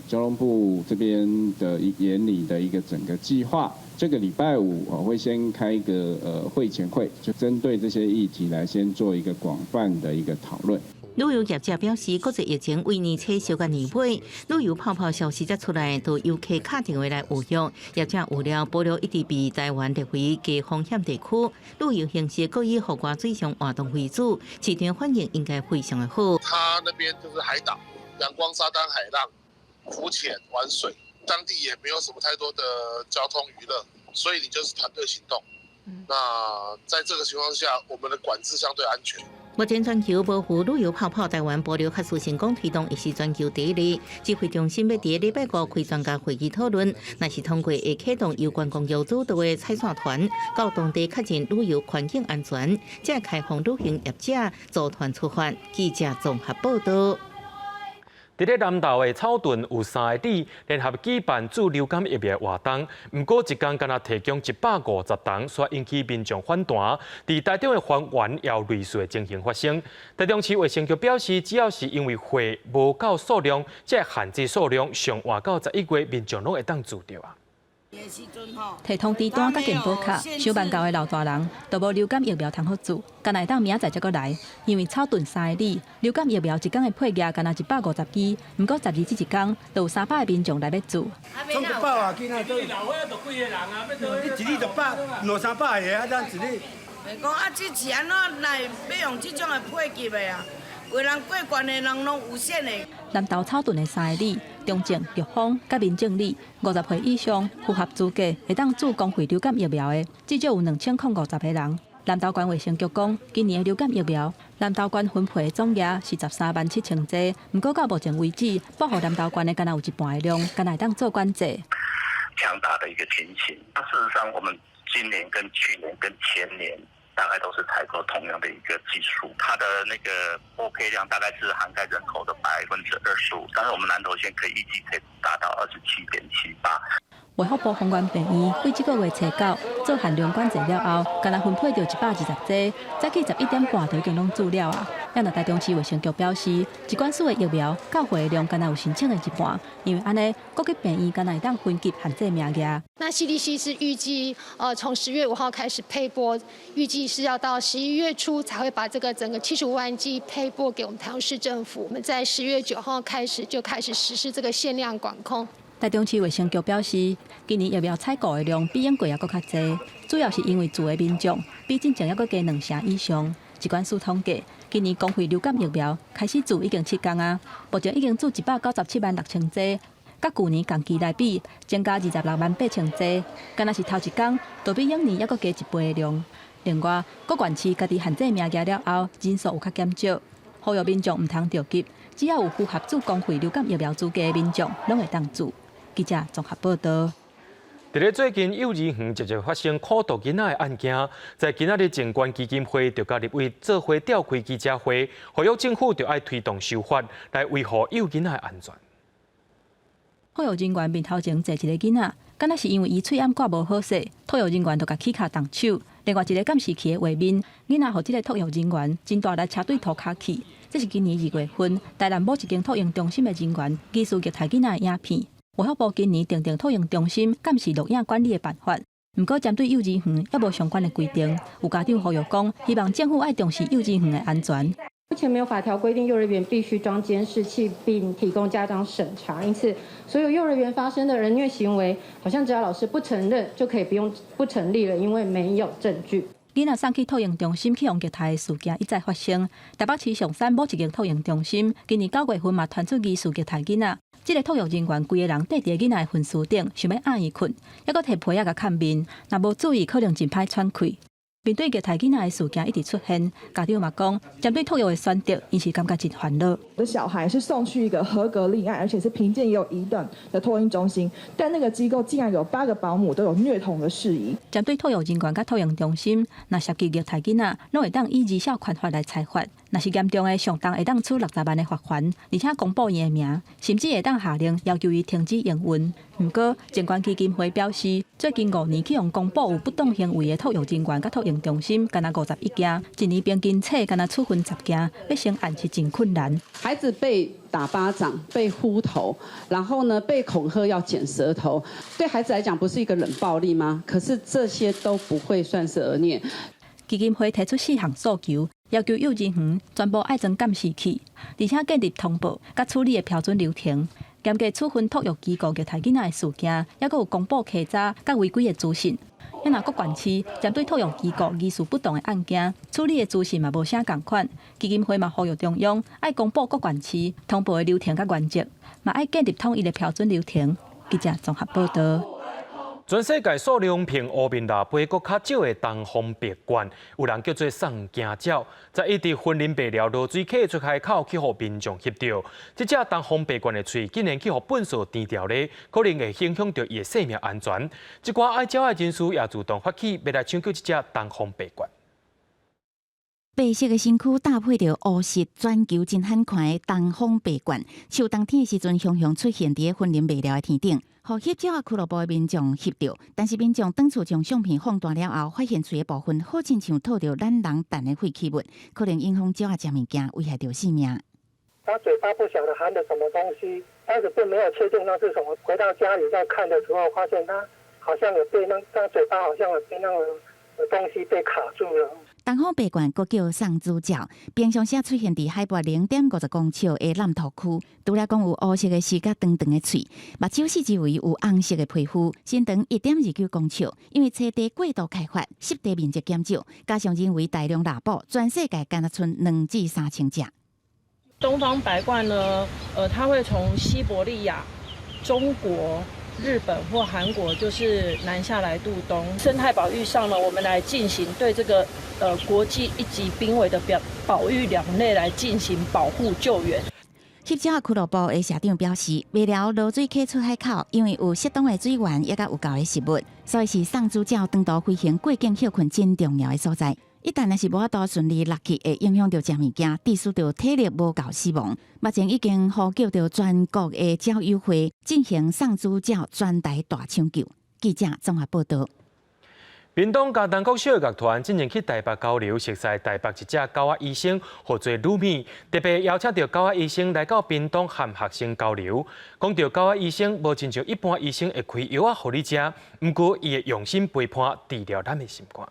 交通部这边的研拟的一个整个计划。这个礼拜5我会先开一个会前会，就针对这些议题来先做一个广泛的一个讨论。旅游业者表示，国际疫情为年初小到年尾，旅游泡泡消息才出来，都游客打电话来预约。业者预料保留一直被台湾列为低风险地区，旅游形式各以户外水上活动为主，市场反应应该非常的好。它那边就是海岛，阳光、沙滩、海浪、浮潜、玩水，当地也没有什么太多的交通娱乐，所以你就是团队行动。那在这个情况下，我们的管制相对安全。目前全球保护旅游泡泡台湾保留核数成功推动，亦是全球第一例。指挥中心要伫礼拜5开专家会议讨论，若是通过会启动由观光局主导的采线团，到当地确认旅游环境安全，再开放旅行业者组团出发。记者综合报道。伫咧南投的草屯有3个里联合举办治流感疫苗活动，不过一天敢若提供150桶，煞引起民众反弹。伫台中的还原也有类似的情形发生。台中市卫生局表示，只要是因为货无够数量，即限制数量上换到11月，民众拢会当自着啊。提通知单甲健保卡，上班到的老大人都无流感疫苗通好做，干来当明仔载才阁来。因为草屯3个里流感疫苗一天的配额干那150支，不过12这一天就有300个民众来要做。从100啊，囡仔都老伙都几个人啊，你一日就200-300个啊，咱一日。袂讲啊，这是安怎来要用这种的配给的啊？为人过关的人拢有限的。南投草屯的3个里，中正、玉峰、甲民政里，50岁以上符合资格会当注公费流感疫苗的，至少有2050个人。南投县卫生局讲，今年的流感疫苗，南投县分配的总额是137000剂，不过到目前为止，保护南投县的敢若有一半的量，敢若会当做管制。强大的一个情形。那事实上，我们今年跟去年跟前年大概都是采购同样的一个技术，它的那个拨配量大概是涵盖人口的25%，但是我们南投县可以预计可以达到27.78%。卫福部防源病院为这个月初9做限量管制了后，敢若分配到120剂，早起11点半就已经拢做了啊。咱台中市卫生局表示，疾管署的疫苗到货量敢若有申请的一半，因为安尼各级病院敢若会当分级限制名额。那 CDC 是预计从10月5号开始配拨，预计是要到11月初才会把这个整个75万剂配拨给我们台中市政府。我们在10月9号开始就开始实施这个限量管控。台中市卫生局表示，今年疫苗采购的量比往过也搁较侪，主要是因为住的民众比进前还搁加2成以上。疾管署统计，今年公费流感疫苗开始做已经7天啊，目前已经做197万6千剂，甲去年同期来比增加26万8千剂，敢若是头一天都比往年还搁加1倍的量。另外，各县市家己限制名额了后，人数有较减少，呼吁民众唔通着急，只要有符合做公费流感疫苗资格的民众，拢会当做。记者综合报道。伫咧最近幼儿园直接发生苦毒囡仔的案件，在今仔日静观基金会就甲立委做伙召开记者会，呼吁政府就要推动修法来维护幼囡仔的安全。托育人员面头前坐一个囡仔，敢若是因为伊喙暗挂无好势，托育人员就甲起骹动手。另外一个监视器的画面，囡仔互即个托育人员真大力车对涂骹去。这是今年2月份，台南某一间托婴中心的人员疑似虐待囡仔的影片。卫福部今年订定托婴中心监视录影管理的办法，不过针对幼儿园也无相关的规定。有家长呼吁讲，希望政府爱重视幼儿园的安全。目前没有法条规定幼儿园必须装监视器并提供家长审查，因此所有幼儿园发生的人虐行为，好像只要老师不承认就可以不成立了，因为没有证据。囡仔送去托婴中心去用虐待的事件一再发生。台北市上山某一间托婴中心，今年9月份嘛传出疑似虐待囡仔。这个托育人员规个人缀伫囡仔的粪丝顶，想要按伊困，还阁摕被仔甲看面，若无注意，可能真歹喘气。面对虐待囡仔的事件一直出现，家长嘛讲，针对托育的选择，因是感觉真烦恼。我的小孩是送去一个合格立案，而且是评鉴也有1等的托婴中心，但那个机构竟然有8个保姆都有虐童的事宜。针对托育人员甲托婴中心，若涉及虐待囡仔，拢会当以2小权法来裁罚。若是严重的，上重会当处60万的罚款，而且公布伊的名，甚至会当下令要求伊停止营运。不过，监管基金会表示，最近5年去用公布有不当行为的托育人员甲托婴中心，敢若51件，1年平均册敢若处分10件，要成案是真困难。孩子被打巴掌、被呼头，然后呢被恐吓要剪舌头，对孩子来讲不是一个冷暴力吗？可是这些都不会算是儿虐。基金会提出4项诉求，要求幼稚园全部爱装监视器，而且建立通报甲处理的标准流程，严格处分托育机构虐待囡仔的事件，还佫有公布稽查甲违规的资讯。因若各县市针对托育机构疑似不当的案件，处理的资讯嘛无啥共款。基金会嘛呼吁中央爱公布各县市通报的流程甲原则，嘛爱建立统一的标准流程。记者综合报道。全世界数量平乌面腊杯阁较少的东方白鹳，有人叫做送惊鸟，在一直森林白寮落水溪出海口去互民众翕到。这只东方白鹳的喙竟然去互粪扫填掉咧，可能会影响到伊的生命安全。一寡爱鸟的人士也自动发起要来抢救这只东方白鹳。白色的身躯搭配着乌色全球真罕看的东方白鹳，秋冬天的时阵，雄雄出现伫森林白寮的天顶，互翕照俱乐部的民众翕到。但是民众当厝将相片放大了后，发现喙的部分好亲像吐着咱人蛋的废弃物，可能影响鸟仔食物件，危害着性命。它嘴巴不晓得含着什么东西，开始并没有确定那是什么。回到家里再看的时候，发现它好像有被它嘴巴好像有被那个东西被卡住了。东方白鹳阁叫送子鸟，平常时出现伫海拔0.50公尺的南投区。除了讲有乌色的翅甲长长的喙，目睭四周围有红色的皮肤，身长1.29公尺。因为车地过度开发，湿地面积减少，加上人为大量拉捕，全世界敢若剩2至3千只。东方白鹳呢，它会从西伯利亚、中国、日本或韩国就是南下来渡冬。生态保育上呢，我们来进行对这个国际一级濒危的保育鸟类来进行保护救援。翕照俱乐部的社长表示，为了落水溪出海口，因为有适当的水源，也甲有够的食物，所以是送子鸟长途飞行过境休困真重要的所在。一旦若是无法度顺利落去，会影响到食物件，致使到体力无够死亡。目前已经呼叫到全国的鸟友会进行送子鸟专台大抢救。记者综合报道。屏东嘉东国小乐团今年去台北交流，熟悉台北一只狗仔医生，和做女米，特别邀请到狗仔医生来到屏东和学生交流。讲到狗仔医生，无亲像一般医生会开药啊，互你食，不过伊会用心陪伴治疗咱的心肝。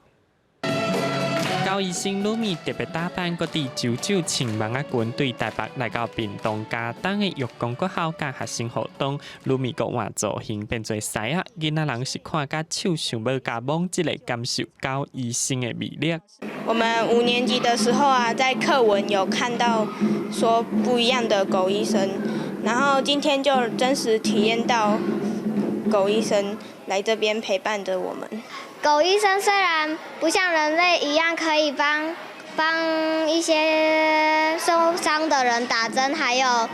狗医生鲁米特别打扮，各地99千万啊群对台北来到屏东嘉东的育工国校甲学生活动，鲁米国换造型变做狮啊，囡仔人是看甲手想要加摸一个感受狗医生的魅力。我们5年级的时候啊，在课文有看到说不一样的狗医生，然后今天就真实体验到狗医生来这边陪伴着我们。狗医生虽然不像人类一样可以帮一些受伤的人打针，还有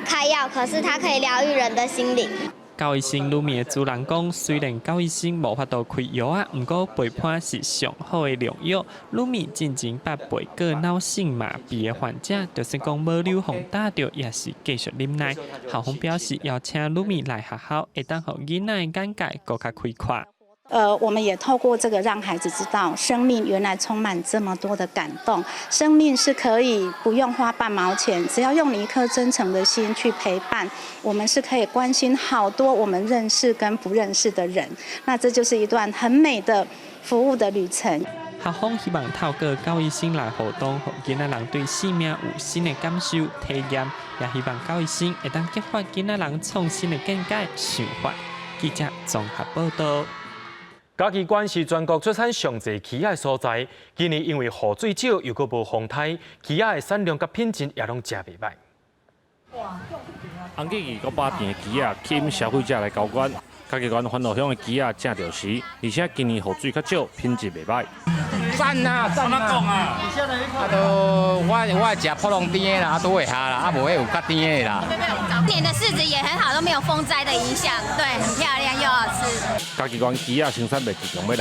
开药，可是它可以疗愈人的心灵。狗医生鲁米的主人讲，虽然狗医生无法度开药啊，不过陪伴是上好的良药。鲁米进前捌陪过脑性麻痹的患者，就算讲无流风打着，也是继续忍耐。校方表示邀请鲁米来学校，会当互囡仔的眼界更加开阔。我们也透过这个让孩子知道，生命原来充满这么多的感动，生命是可以不用花半毛钱，只要用你一颗真诚的心去陪伴，我们是可以关心好多我们认识跟不认识的人，那这就是一段很美的服务的旅程。校方希望透过狗医生来互动，让囡仔人对生命有新的感受、体验，也希望狗医生会当激发囡仔人创新的见解、想法。记者综合报道。嘉义县是全国出产上济鸡仔的所在，今年因为雨水少又阁无风台，鸡仔的产量甲品质也拢真袂歹。红记国把店的鸡仔吸引消费者来高管，嘉义县欢乐乡的鸡仔正着时，而且今年雨水较少，品质袂歹。赞呐，赞呐！啊都我食普通甜的啦，都会下啦，啊无会有较甜的啦。今年的柿子也很好，都没有风灾的影响，对，很漂亮又好吃。嘉义县鸡仔生产面积共630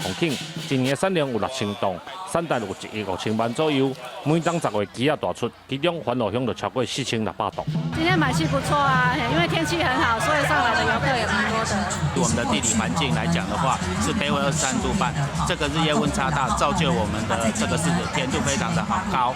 公顷，今年的产量有6000吨，产值有1亿5000万左右。每当10月鸡仔大出，其中环路乡就超过4600吨。今天买气不错啊，因为天气很好，所以上来的游客也蛮多的。我们的地理环境来讲的话，是北纬23度半，这个日夜温差大，造就我们的这个柿子甜度非常的好高。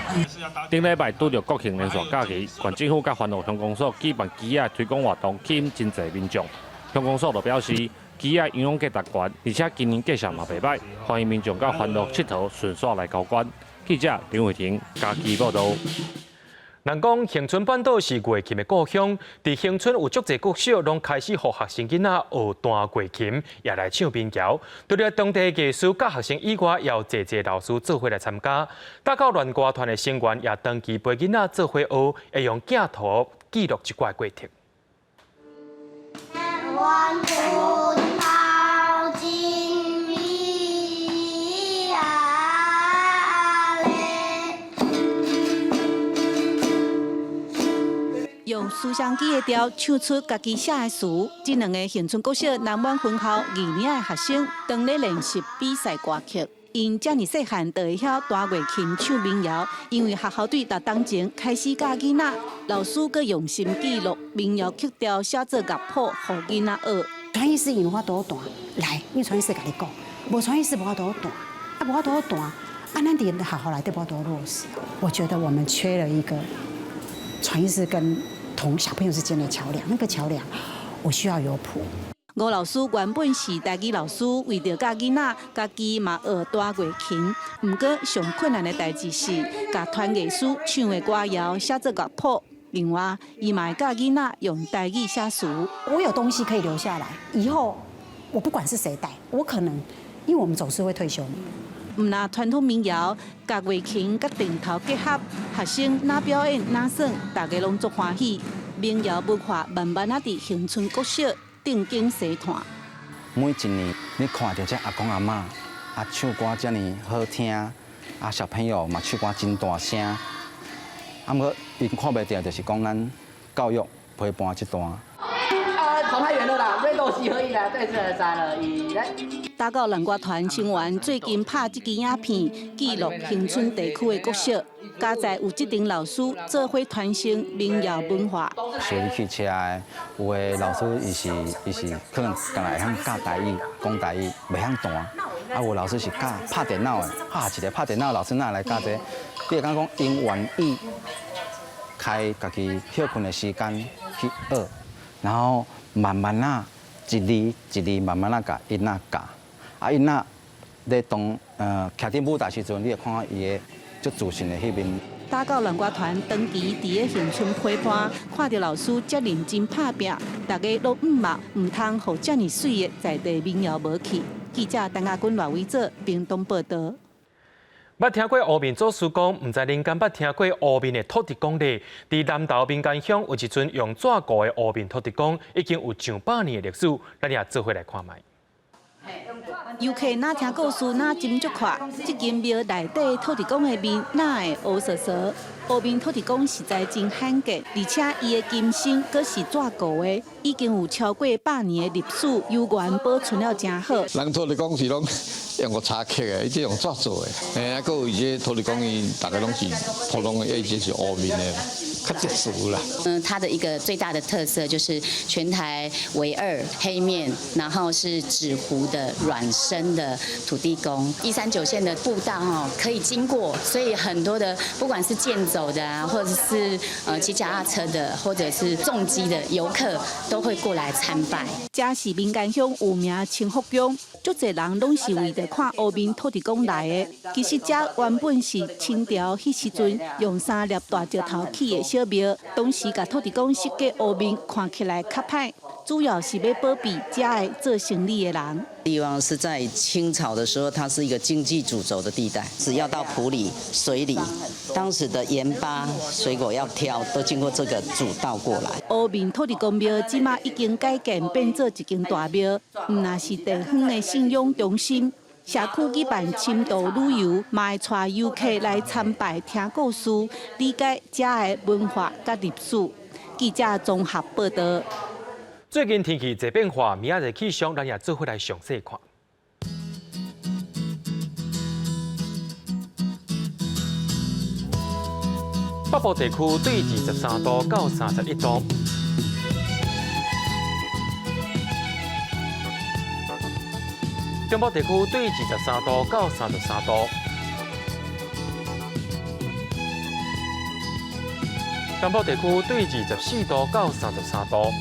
顶礼拜拄着国庆连续假期，县政府甲环路乡公所举办鸡仔推广活动，吸引真侪民众。乡公所就表示，鸡仔营养价值高，而且今年价钱嘛袂歹，欢迎民众到环路佚佗顺耍来交关。记者林伟霆嘉义报道。人讲恒春半岛是月琴的故乡，伫恒春有足侪学校拢开始互学生囡仔学弹月琴，也来唱民谣。除了当地艺术甲学生以外，也有侪老师做伙来参加。大到乱歌团的成员也长期陪囡仔做伙学，会用镜头记录一挂过程。用思乡记的调唱出家己写的词，这两个恒春国小南湾分校2年的学生，当咧练习比赛歌曲。因这么细汉就会晓弹月琴、唱民谣，因为学校对6年前开始教囡仔，老师佮用心记录民谣曲调，写做乐谱，互囡仔学。传艺师有法度弹，来，因为传艺师甲你讲，无传艺师无法度弹，啊无法度弹，啊咱伫学校内底无法度落实。我觉得我们缺了一个传艺师跟小朋友之间的桥梁，那个桥梁我需要有谱。吴老师原本是台语老师，为着教囡仔，家己嘛学弹月琴。不过上困难的代志是，甲团艺师唱的歌谣写做乐谱。另外，伊嘛会教囡仔用台语写词。我有东西可以留下来，以后我不管是谁带，我可能因为我们总是会退休嘛。唔拿传统民谣、甲月琴、甲定头结合，学生哪表演哪耍，大家拢足欢喜。民谣文化慢慢啊伫恒春国小定景生团。每一年你看到这阿公阿嬷唱歌这么好听，小朋友嘛唱歌真大声，不过因看袂到，就是讲咱教育陪伴这段。跑太远了啦，这东西可以啦，对，这来了，来。大高南歌团成员最近拍这支影片，记录恒春地区的国小，加在有这顶老师做伙传承民谣文化。学你去车的，有的老师伊是可能刚来会晓教台语、讲台语，袂晓弹。有老师是教拍电脑的，一个拍电脑老师哪来教这？你会讲因愿意开家己休困的时间去学，然后慢慢啊，一字慢慢啊教囡仔教。囡仔在当徛伫舞台时阵，你会看到伊的足自信的迄面。大高南歌团长期伫咧恒春陪伴，看到老师遮认真拍拼，大家都唔通互遮尔水的在地民谣无去。记者陈亚军、赖伟做屏东报道。捌听过乌面做事讲，唔知恁敢捌听过乌面的土地公呢？伫南投民间乡有一尊用纸糊的乌面土地公，已经有上百年的历史，咱也做伙来看卖。游客哪听故事哪斟足快，这间庙内底土地公的面哪会乌色色？乌面土地公实在真罕见，而且伊的金身阁是纸糊的，已经有超过100年的历史，悠原保存了真好。人土地公是拢用个茶刻的，伊即用纸做的，还有伊这土地公伊大概拢是普通的，伊这是乌面的，较特殊啦。它的一个最大的特色就是全台唯2黑面，然后是纸糊的软身的土地公。139线的步道可以经过，所以很多的不管是健走的啊，或者是骑脚踏车的，或者是重机的游客，都会过来参拜。这是民间乡有名清福宫，足侪人拢是为着看乌面土地公来的。其实这原本是清朝迄时阵用3粒大石头起的小庙，当时甲土地公设计乌面看起来较歹，主要是要保庇这的做生意的人。地方是在清朝的时候，它是一个经济主轴的地带，只要到埔里、水里，当时的盐巴、水果要挑，都经过这个主道过来。乌面土地公庙即马已经改建变做一间大庙，唔那是地方的信仰中心。社区举办深度旅游，嘛会带游客来参拜、听故事，理解遮的文化甲历史。记者综合报道。最近天气侪变化，明仔日气象咱也做伙来详细看。北部地区对23度到31度。中部地区对23度到33度，东部地区对24度到33度，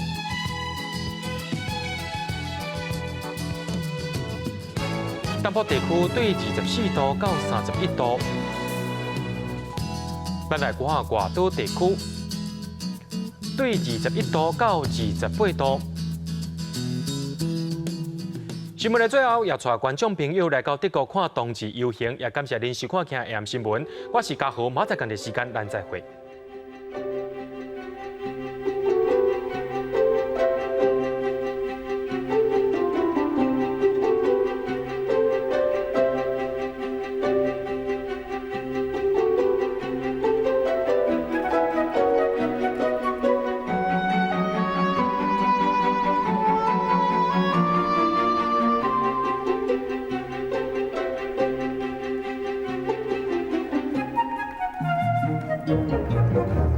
东部地区对24度到31度。咱来看外岛地区对21度到28度。新闻的最后，也带观众朋友来到德国看冬至游行，也感谢您收看今日 AM 新闻。我是嘉豪，马仔今日时间咱再会。Thank you.